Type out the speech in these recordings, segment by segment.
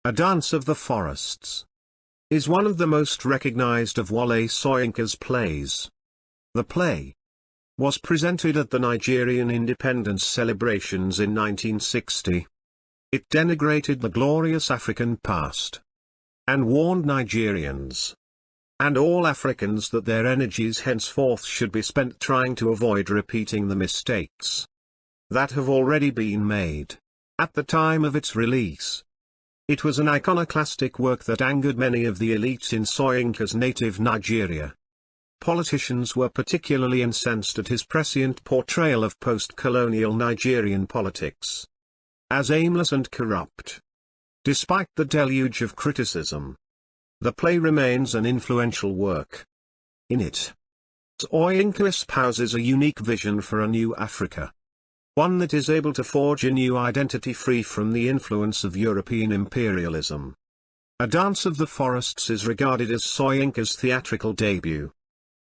A Dance of the Forests, is one of the most recognized of Wole Soyinka's plays. The play was presented at the Nigerian Independence Celebrations in 1960. It denigrated the glorious African past and warned Nigerians and all Africans that their energies henceforth should be spent trying to avoid repeating the mistakes that have already been made. At the time of its release, it was an iconoclastic work that angered many of the elites in Soyinka's native Nigeria. Politicians were particularly incensed at his prescient portrayal of post-colonial Nigerian politics as aimless and corrupt. Despite the deluge of criticism, the play remains an influential work. In it, Soyinka espouses a unique vision for a new Africa. One that is able to forge a new identity free from the influence of European imperialism. A Dance of the Forests is regarded as Soyinka's theatrical debut,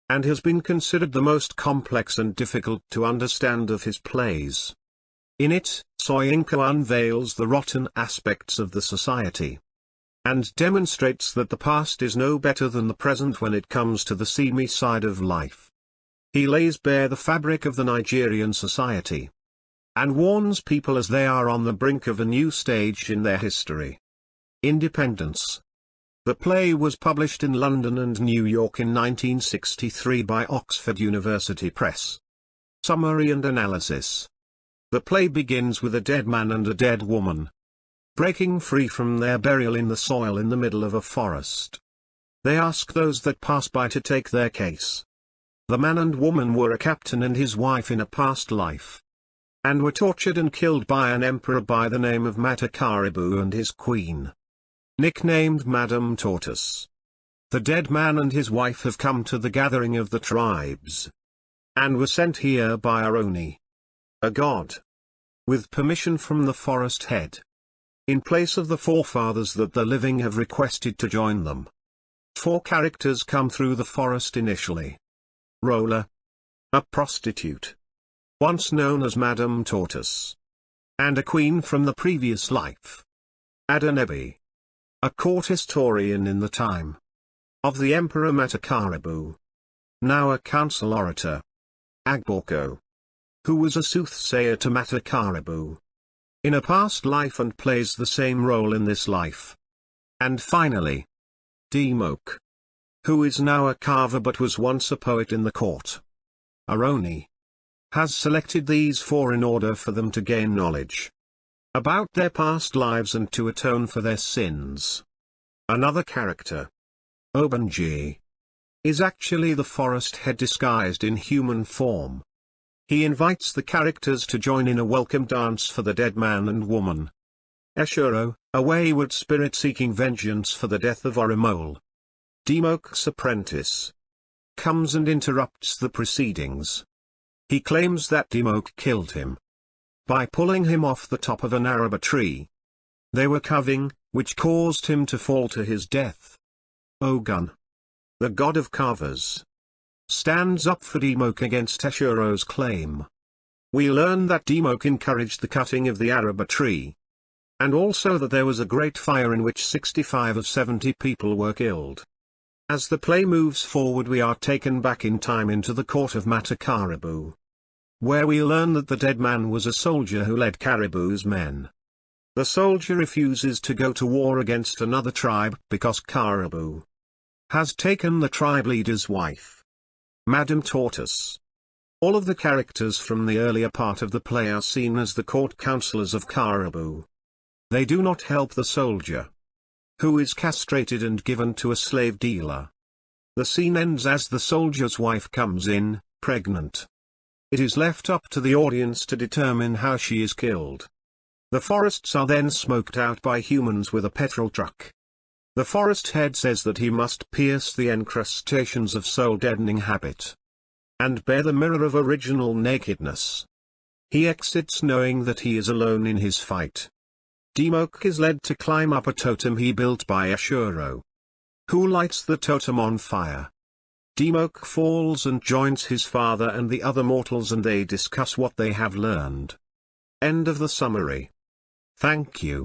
and has been considered the most complex and difficult to understand of his plays. In it, Soyinka unveils the rotten aspects of the society, and demonstrates that the past is no better than the present when it comes to the seamy side of life. He lays bare the fabric of the Nigerian society, and warns people as they are on the brink of a new stage in their history. Independence. The play was published in London and New York in 1963 by Oxford University Press. Summary and analysis. The play begins with a dead man and a dead woman breaking free from their burial in the soil in the middle of a forest. They ask those that pass by to take their case. The man and woman were a captain and his wife in a past life, and were tortured and killed by an emperor by the name of Mata Caribou and his queen, nicknamed Madame Tortoise. The dead man and his wife have come to the gathering of the tribes, and were sent here by Aroni, a god, with permission from the forest head, in place of the forefathers that the living have requested to join them. 4 characters come through the forest initially. Rola, a prostitute, once known as Madame Tortoise, and a queen from the previous life. Adenebi, a court historian in the time of the Emperor Mata Caribou, now a council orator. Agboko, who was a soothsayer to Mata Caribou in a past life and plays the same role in this life. And finally, Demoke, who is now a carver but was once a poet in the court. Aroni has selected these 4 in order for them to gain knowledge about their past lives and to atone for their sins. Another character, Obanji, is actually the forest head disguised in human form. He invites the characters to join in a welcome dance for the dead man and woman. Eshuro, a wayward spirit seeking vengeance for the death of Orimole, Demoke's apprentice, comes and interrupts the proceedings. He claims that Demoke killed him by pulling him off the top of an araba tree they were carving, which caused him to fall to his death. Ogun, the god of carvers, stands up for Demoke against Eshuro's claim. We learn that Demoke encouraged the cutting of the araba tree, and also that there was a great fire in which 65 of 70 people were killed. As the play moves forward, we are taken back in time into the court of Mata Caribou, where we learn that the dead man was a soldier who led Caribou's men. The soldier refuses to go to war against another tribe because Caribou has taken the tribe leader's wife, Madame Tortoise. All of the characters from the earlier part of the play are seen as the court counselors of Caribou. They do not help the soldier, who is castrated and given to a slave dealer. The scene ends as the soldier's wife comes in, pregnant. It is left up to the audience to determine how she is killed. The forests are then smoked out by humans with a petrol truck. The forest head says that he must pierce the encrustations of soul-deadening habit, and bear the mirror of original nakedness. He exits knowing that he is alone in his fight. Demoke is led to climb up a totem he built by Eshuro, who lights the totem on fire. Demoke falls and joins his father and the other mortals, and they discuss what they have learned. End of the summary. Thank you.